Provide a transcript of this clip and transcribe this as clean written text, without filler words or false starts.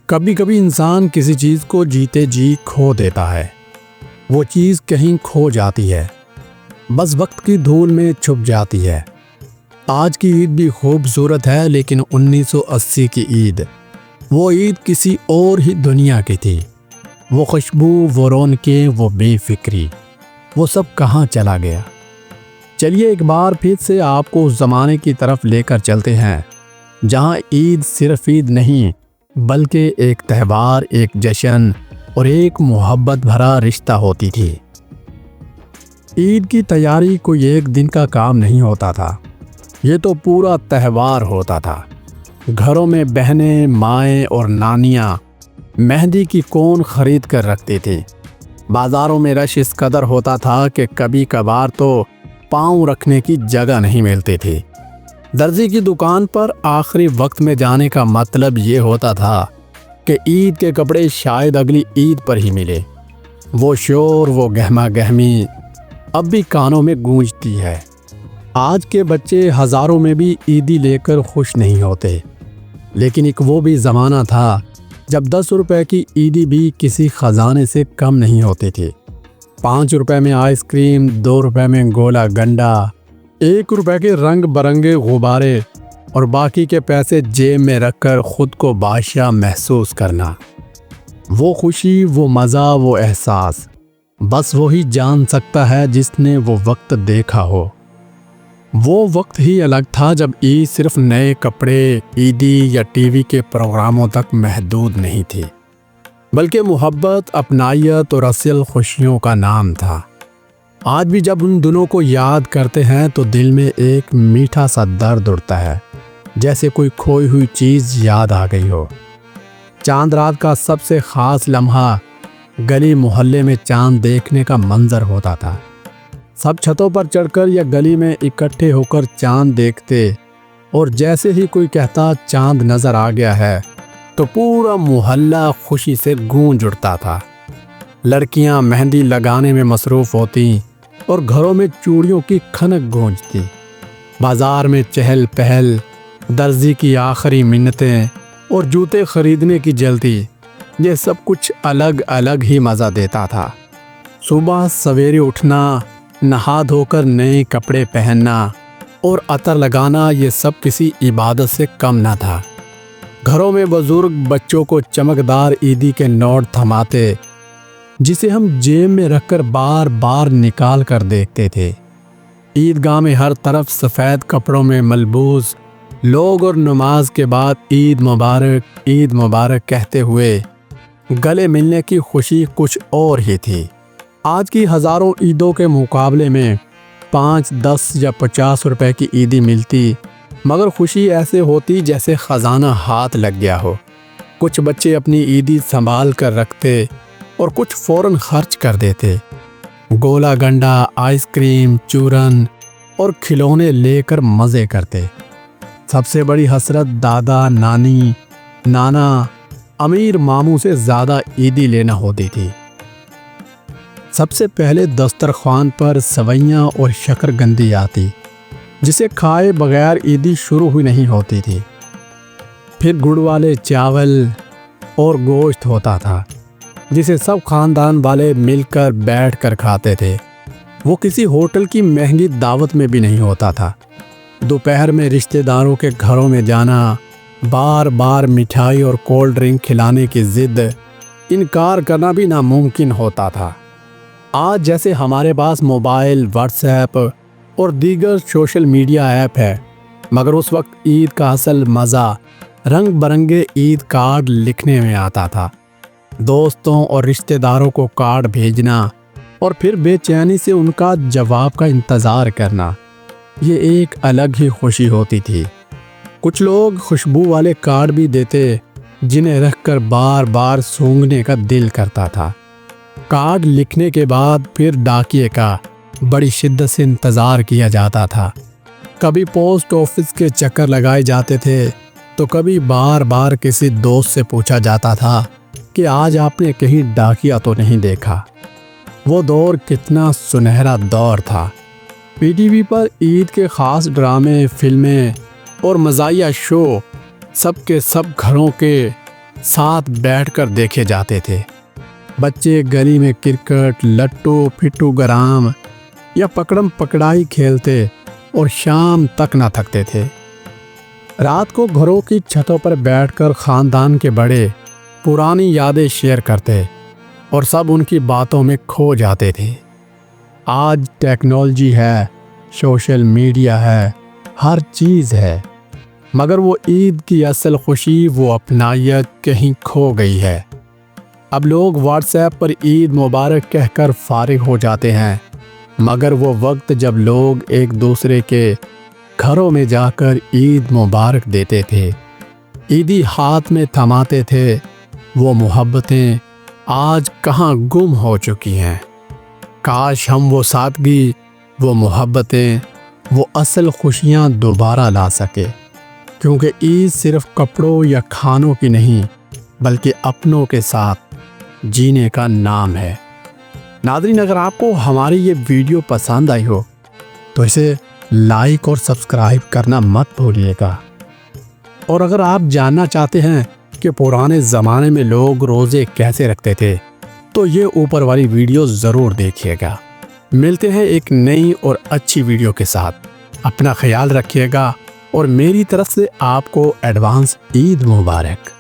کبھی کبھی انسان کسی چیز کو جیتے جی کھو دیتا ہے، وہ چیز کہیں کھو جاتی ہے، بس وقت کی دھول میں چھپ جاتی ہے۔ آج کی عید بھی خوبصورت ہے، لیکن 1980 کی عید، وہ عید کسی اور ہی دنیا کی تھی۔ وہ خوشبو، وہ رونقیں، وہ بے فکری، وہ سب کہاں چلا گیا؟ چلیے ایک بار پھر سے آپ کو اس زمانے کی طرف لے کر چلتے ہیں جہاں عید صرف عید نہیں بلکہ ایک تہوار، ایک جشن اور ایک محبت بھرا رشتہ ہوتی تھی۔ عید کی تیاری کوئی ایک دن کا کام نہیں ہوتا تھا، یہ تو پورا تہوار ہوتا تھا۔ گھروں میں بہنیں، مائیں اور نانیاں مہندی کی کون خرید کر رکھتی تھی۔ بازاروں میں رش اس قدر ہوتا تھا کہ کبھی کبھار تو پاؤں رکھنے کی جگہ نہیں ملتی تھی۔ درزی کی دکان پر آخری وقت میں جانے کا مطلب یہ ہوتا تھا کہ عید کے کپڑے شاید اگلی عید پر ہی ملے۔ وہ شور، وہ گہما گہمی اب بھی کانوں میں گونجتی ہے۔ آج کے بچے ہزاروں میں بھی عیدی لے کر خوش نہیں ہوتے، لیکن ایک وہ بھی زمانہ تھا جب 10 روپے کی عیدی بھی کسی خزانے سے کم نہیں ہوتی تھی۔ 5 روپے میں آئس کریم، 2 روپے میں گولا گنڈا، 1 روپے کے رنگ برنگے غبارے اور باقی کے پیسے جیب میں رکھ کر خود کو بادشاہ محسوس کرنا۔ وہ خوشی، وہ مزہ، وہ احساس بس وہی جان سکتا ہے جس نے وہ وقت دیکھا ہو۔ وہ وقت ہی الگ تھا جب عید صرف نئے کپڑے، عیدی یا ٹی وی کے پروگراموں تک محدود نہیں تھی، بلکہ محبت، اپنائیت اور اصل خوشیوں کا نام تھا۔ آج بھی جب ان دنوں کو یاد کرتے ہیں تو دل میں ایک میٹھا سا درد اٹھتا ہے، جیسے کوئی کھوئی ہوئی چیز یاد آ گئی ہو۔ چاند رات کا سب سے خاص لمحہ گلی محلے میں چاند دیکھنے کا منظر ہوتا تھا۔ سب چھتوں پر چڑھ کر یا گلی میں اکٹھے ہو کر چاند دیکھتے، اور جیسے ہی کوئی کہتا چاند نظر آ گیا ہے تو پورا محلہ خوشی سے گونج اٹھتا تھا۔ لڑکیاں مہندی لگانے میں مصروف ہوتیں اور گھروں میں چوڑیوں کی کھنک گونجتی۔ بازار میں چہل پہل، درزی کی آخری منتیں اور جوتے خریدنے کی جلدی، یہ سب کچھ الگ الگ ہی مزہ دیتا تھا۔ صبح سویرے اٹھنا، نہا دھو کر نئے کپڑے پہننا اور عطر لگانا، یہ سب کسی عبادت سے کم نہ تھا۔ گھروں میں بزرگ بچوں کو چمکدار عیدی کے نوٹ تھماتے، جسے ہم جیب میں رکھ کر بار بار نکال کر دیکھتے تھے۔ عیدگاہ میں ہر طرف سفید کپڑوں میں ملبوس لوگ، اور نماز کے بعد عید مبارک، عید مبارک کہتے ہوئے گلے ملنے کی خوشی کچھ اور ہی تھی۔ آج کی ہزاروں عیدوں کے مقابلے میں 5، 10 یا 50 روپے کی عیدی ملتی، مگر خوشی ایسے ہوتی جیسے خزانہ ہاتھ لگ گیا ہو۔ کچھ بچے اپنی عیدی سنبھال کر رکھتے اور کچھ فوراً خرچ کر دیتے۔ گولا گنڈا، آئس کریم، چورن اور کھلونے لے کر مزے کرتے۔ سب سے بڑی حسرت دادا، نانی، نانا، امیر ماموں سے زیادہ عیدی لینا ہوتی تھی۔ سب سے پہلے دسترخوان پر سویاں اور شکر گندی آتی، جسے کھائے بغیر عیدی شروع ہی نہیں ہوتی تھی۔ پھر گڑ والے چاول اور گوشت ہوتا تھا، جسے سب خاندان والے مل کر بیٹھ کر کھاتے تھے۔ وہ کسی ہوٹل کی مہنگی دعوت میں بھی نہیں ہوتا تھا۔ دوپہر میں رشتہ داروں کے گھروں میں جانا، بار بار مٹھائی اور کولڈ ڈرنک کھلانے کی ضد، انکار کرنا بھی ناممکن ہوتا تھا۔ آج جیسے ہمارے پاس موبائل، واٹس ایپ اور دیگر سوشل میڈیا ایپ ہے، مگر اس وقت عید کا اصل مزہ رنگ برنگے عید کارڈ لکھنے میں آتا تھا۔ دوستوں اور رشتہ داروں کو کارڈ بھیجنا اور پھر بے چینی سے ان کا جواب کا انتظار کرنا، یہ ایک الگ ہی خوشی ہوتی تھی۔ کچھ لوگ خوشبو والے کارڈ بھی دیتے، جنہیں رکھ کر بار بار سونگھنے کا دل کرتا تھا۔ کارڈ لکھنے کے بعد پھر ڈاکیے کا بڑی شدت سے انتظار کیا جاتا تھا۔ کبھی پوسٹ آفس کے چکر لگائے جاتے تھے تو کبھی بار بار کسی دوست سے پوچھا جاتا تھا کہ آج آپ نے کہیں ڈاکیا تو نہیں دیکھا۔ وہ دور کتنا سنہرا دور تھا۔ پی ٹی وی پر عید کے خاص ڈرامے، فلمیں اور مزاحیہ شو سب کے سب گھروں کے ساتھ بیٹھ کر دیکھے جاتے تھے۔ بچے گلی میں کرکٹ، لٹو پھٹو گرام یا پکڑم پکڑائی کھیلتے اور شام تک نہ تھکتے تھے۔ رات کو گھروں کی چھتوں پر بیٹھ کر خاندان کے بڑے پرانی یادیں شیئر کرتے اور سب ان کی باتوں میں کھو جاتے تھے۔ آج ٹیکنالوجی ہے، سوشل میڈیا ہے، ہر چیز ہے، مگر وہ عید کی اصل خوشی، وہ اپنائیت کہیں کھو گئی ہے۔ اب لوگ واٹس ایپ پر عید مبارک کہہ کر فارغ ہو جاتے ہیں، مگر وہ وقت جب لوگ ایک دوسرے کے گھروں میں جا کر عید مبارک دیتے تھے، عیدی ہاتھ میں تھماتے تھے، وہ محبتیں آج کہاں گم ہو چکی ہیں۔ کاش ہم وہ سادگی، وہ محبتیں، وہ اصل خوشیاں دوبارہ لا سکے، کیونکہ عید صرف کپڑوں یا کھانوں کی نہیں بلکہ اپنوں کے ساتھ جینے کا نام ہے۔ ناظرین، اگر آپ کو ہماری یہ ویڈیو پسند آئی ہو تو اسے لائک اور سبسکرائب کرنا مت بھولیے گا، اور اگر آپ جاننا چاہتے ہیں کہ پرانے زمانے میں لوگ روزے کیسے رکھتے تھے تو یہ اوپر والی ویڈیو ضرور دیکھیے گا۔ ملتے ہیں ایک نئی اور اچھی ویڈیو کے ساتھ۔ اپنا خیال رکھیے گا اور میری طرف سے آپ کو ایڈوانس عید مبارک۔